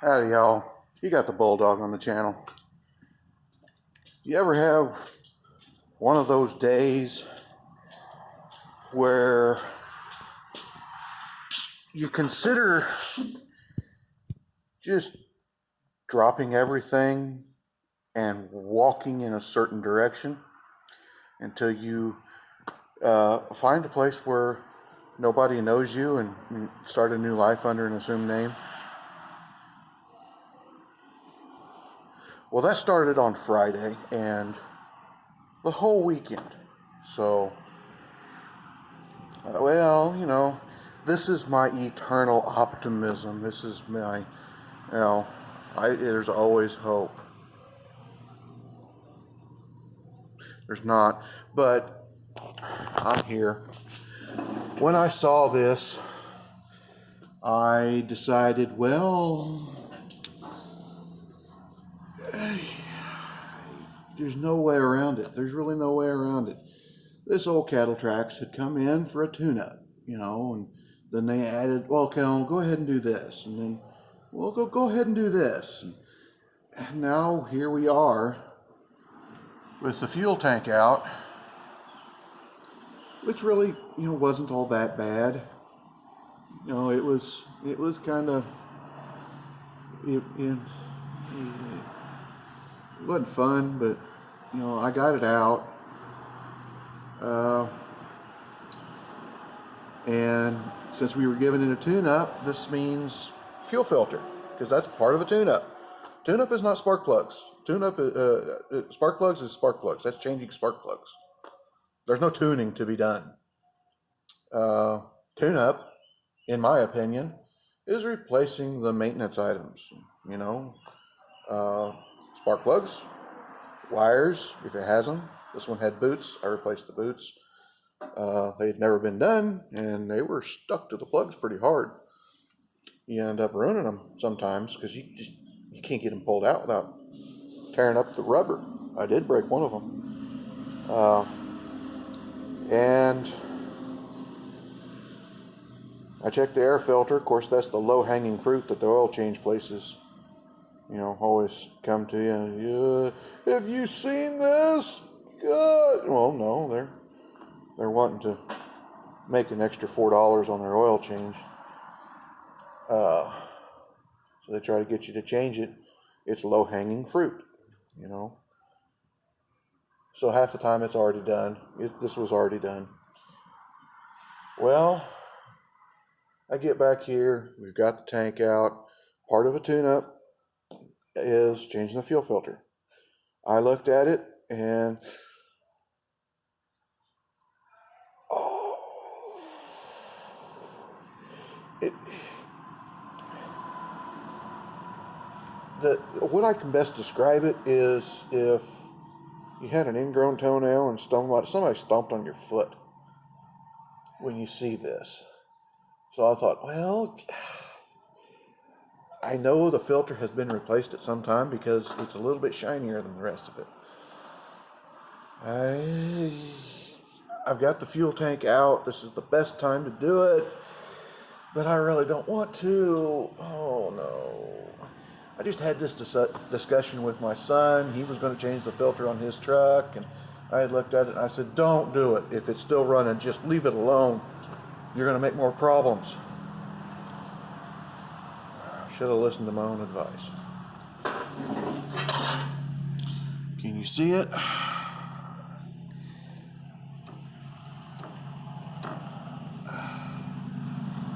Howdy, y'all. You got the Bulldog on the channel. You ever have one of those days where you consider just dropping everything and walking in a certain direction until you find a place where nobody knows you and start a new life under an assumed name? Well, that started on Friday and the whole weekend. So, this is my eternal optimism. This is my, there's always hope. There's not, but I'm here. When I saw this, I decided, well, there's no way around it. There's really no way around it. This old cattle tracks had come in for a tune-up, and then they added, well, Cal, go ahead and do this, and then, well, go ahead and do this, and now here we are with the fuel tank out, which really, wasn't all that bad. It was kind of, it wasn't fun, but I got it out. And since we were giving it a tune-up, this means fuel filter, because that's part of a tune-up. Tune-up is not spark plugs. Tune-up, spark plugs is spark plugs. That's changing spark plugs. There's no tuning to be done. Tune-up, in my opinion, is replacing the maintenance items. Spark plugs, wires, if it has them. This one had boots. I replaced the boots. They had never been done, and they were stuck to the plugs pretty hard. You end up ruining them sometimes because you can't get them pulled out without tearing up the rubber. I did break one of them. And I checked the air filter. Of course, that's the low-hanging fruit that the oil change places, always come to you. Have you seen this? God. Well, no, they're wanting to make an extra $4 on their oil change. So they try to get you to change it. It's low-hanging fruit, So half the time it's already done. This was already done. Well, I get back here. We've got the tank out. Part of a tune-up is changing the fuel filter. I looked at it and what I can best describe it is if you had an ingrown toenail and somebody stomped on your foot when you see this. So I thought, well, I know the filter has been replaced at some time because it's a little bit shinier than the rest of it. I've got the fuel tank out. This is the best time to do it, but I really don't want to. Oh no. I just had this discussion with my son. He was going to change the filter on his truck, and I had looked at it and I said, don't do it. If it's still running, just leave it alone. You're going to make more problems. Should have listened to my own advice. Can you see it?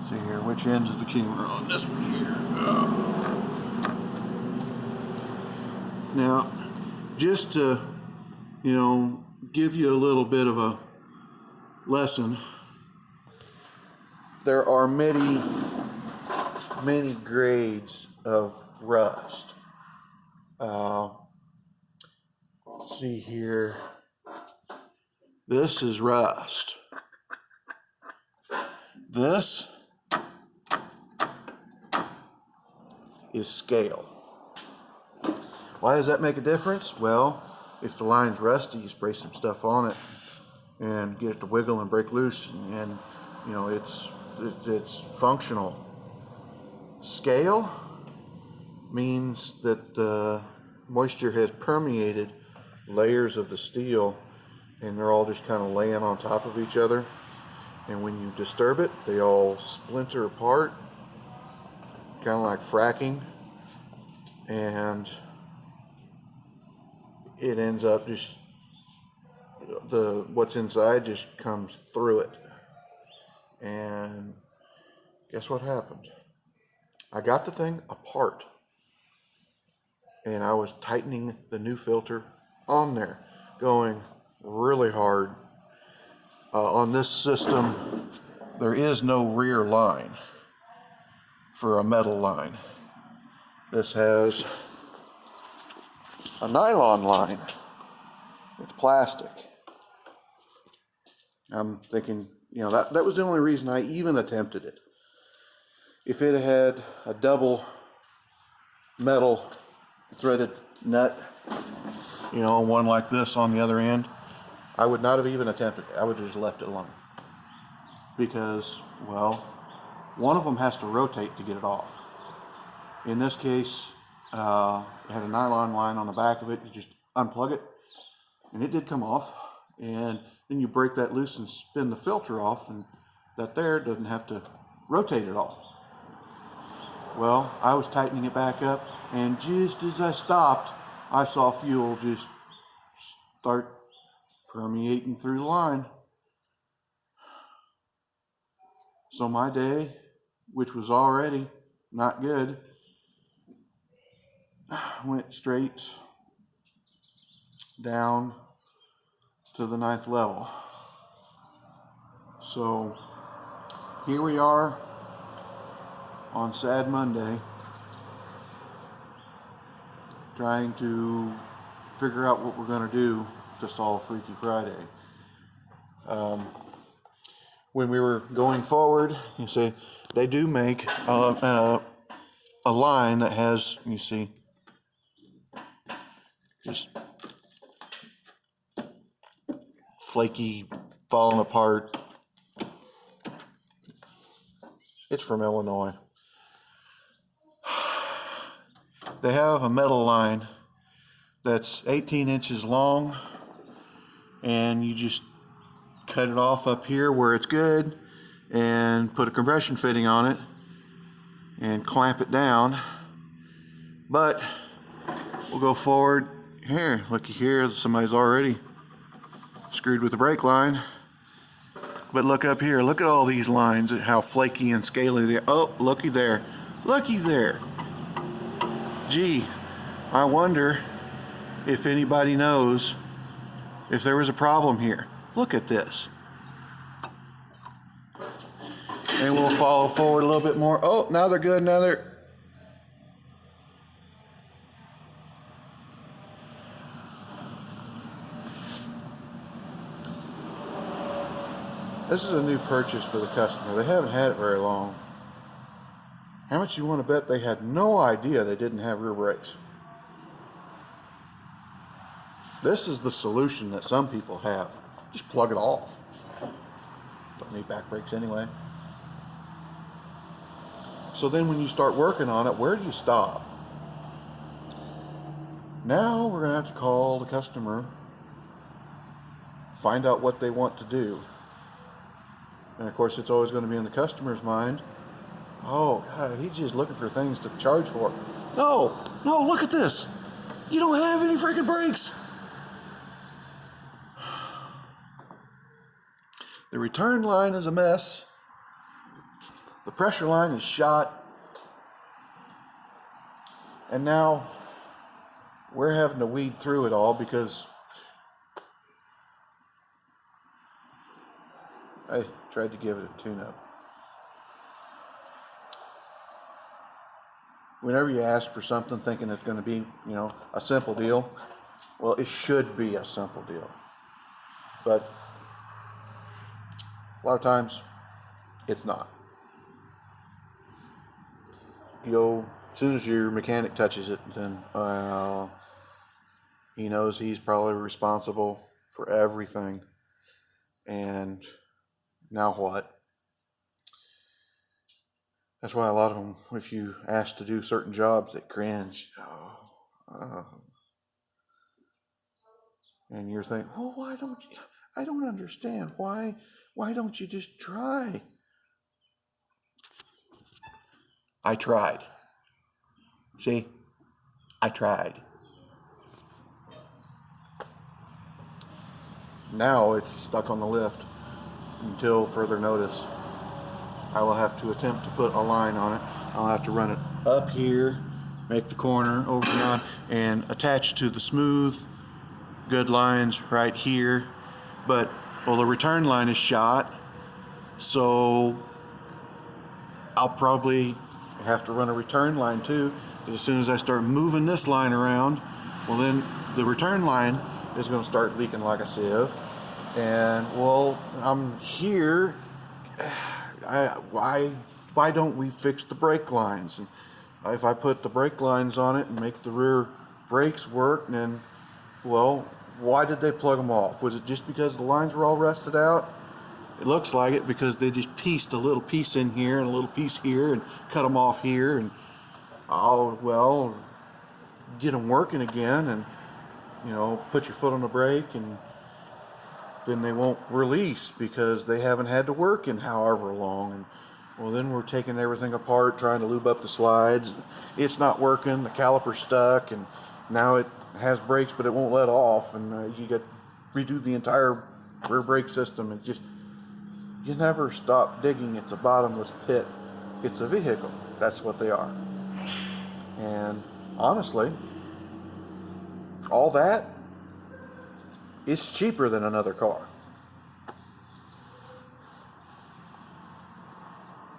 See here, which end is the camera on? This one here. Now, just to, give you a little bit of a lesson, there are many grades of rust. Let's see here. This is rust. This is scale. Why does that make a difference? Well, if the line's rusty, you spray some stuff on it and get it to wiggle and break loose, and it's functional. Scale means that the moisture has permeated layers of the steel, and they're all just kind of laying on top of each other. And when you disturb it, they all splinter apart, kind of like fracking, and it ends up just what's inside just comes through it. And guess what happened? I got the thing apart, and I was tightening the new filter on there, going really hard. On this system, there is no rear line for a metal line. This has a nylon line. It's plastic. I'm thinking, that was the only reason I even attempted it. If it had a double metal threaded nut, one like this on the other end, I would not have even attempted it. I would have just left it alone. Because, one of them has to rotate to get it off. In this case, it had a nylon line on the back of it. You just unplug it, and it did come off. And then you break that loose and spin the filter off, and that there doesn't have to rotate it off. Well, I was tightening it back up, and just as I stopped, I saw fuel just start permeating through the line. So my day, which was already not good, went straight down to the 9th level. So here we are on Sad Monday, trying to figure out what we're going to do to solve Freaky Friday. When we were going forward, you see, they do make a line that has, you see, just flaky, falling apart. It's from Illinois. They have a metal line that's 18 inches long, and you just cut it off up here where it's good and put a compression fitting on it and clamp it down. But we'll go forward here. Looky here, somebody's already screwed with the brake line. But look up here, look at all these lines, how flaky and scaly they are. Oh, looky there, looky there. Gee, I wonder if anybody knows if there was a problem here. Look at this. And we'll follow forward a little bit more. Oh, now they're good, now they're... This is a new purchase for the customer. They haven't had it very long. How much you want to bet they had no idea they didn't have rear brakes? This is the solution that some people have. Just plug it off. Don't need back brakes anyway. So then when you start working on it, where do you stop? Now we're going to have to call the customer, find out what they want to do. And of course, it's always going to be in the customer's mind, oh, God, he's just looking for things to charge for. No, look at this. You don't have any freaking brakes. The return line is a mess. The pressure line is shot. And now we're having to weed through it all because I tried to give it a tune-up. Whenever you ask for something thinking it's going to be, a simple deal, well, it should be a simple deal. But a lot of times, it's not. As soon as your mechanic touches it, then he knows he's probably responsible for everything. And now what? That's why a lot of them, if you ask to do certain jobs, they cringe. And you're thinking, well, why don't you? I don't understand. Why don't you just try? I tried. See? I tried. Now it's stuck on the lift until further notice. I will have to attempt to put a line on it. I'll have to run it up here, make the corner over beyond, and attach to the smooth, good lines right here. But, well, the return line is shot, so I'll probably have to run a return line too. But as soon as I start moving this line around, well, then the return line is going to start leaking like a sieve. And, well, I'm here. Why don't we fix the brake lines? And if I put the brake lines on it and make the rear brakes work, then, well, why did they plug them off? Was it just because the lines were all rusted out? It looks like it, because they just pieced a little piece in here and a little piece here and cut them off here, and well, get them working again, and put your foot on the brake, and then they won't release because they haven't had to work in however long. And well, then we're taking everything apart, trying to lube up the slides. It's not working. The caliper's stuck, and now it has brakes, but it won't let off. And you got to redo the entire rear brake system. It's just, you never stop digging. It's a bottomless pit. It's a vehicle. That's what they are. And honestly, all that, it's cheaper than another car.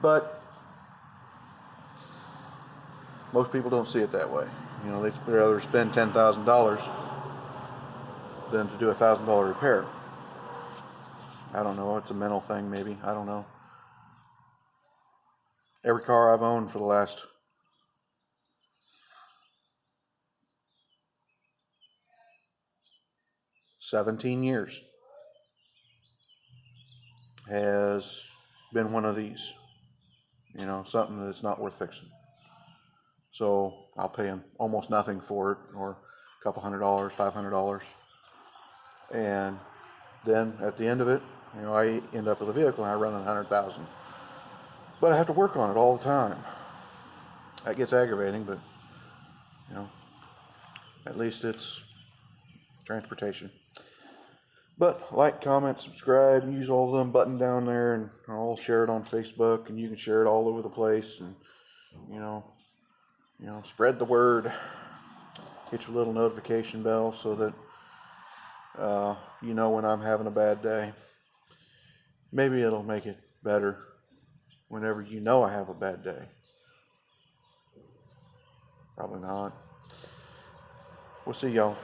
But most people don't see it that way. They'd rather spend $10,000 than to do a $1,000 repair. I don't know. It's a mental thing, maybe. I don't know. Every car I've owned for the last 17 years has been one of these. Something that's not worth fixing. So I'll pay them almost nothing for it, or a couple $100, $500. And then at the end of it, I end up with a vehicle and I run $100,000. But I have to work on it all the time. That gets aggravating, but at least it's transportation. But like, comment, subscribe, use all of them button down there, and I'll share it on Facebook, and you can share it all over the place, and spread the word. Hit your little notification bell so that when I'm having a bad day. Maybe it'll make it better whenever I have a bad day. Probably not. We'll see y'all.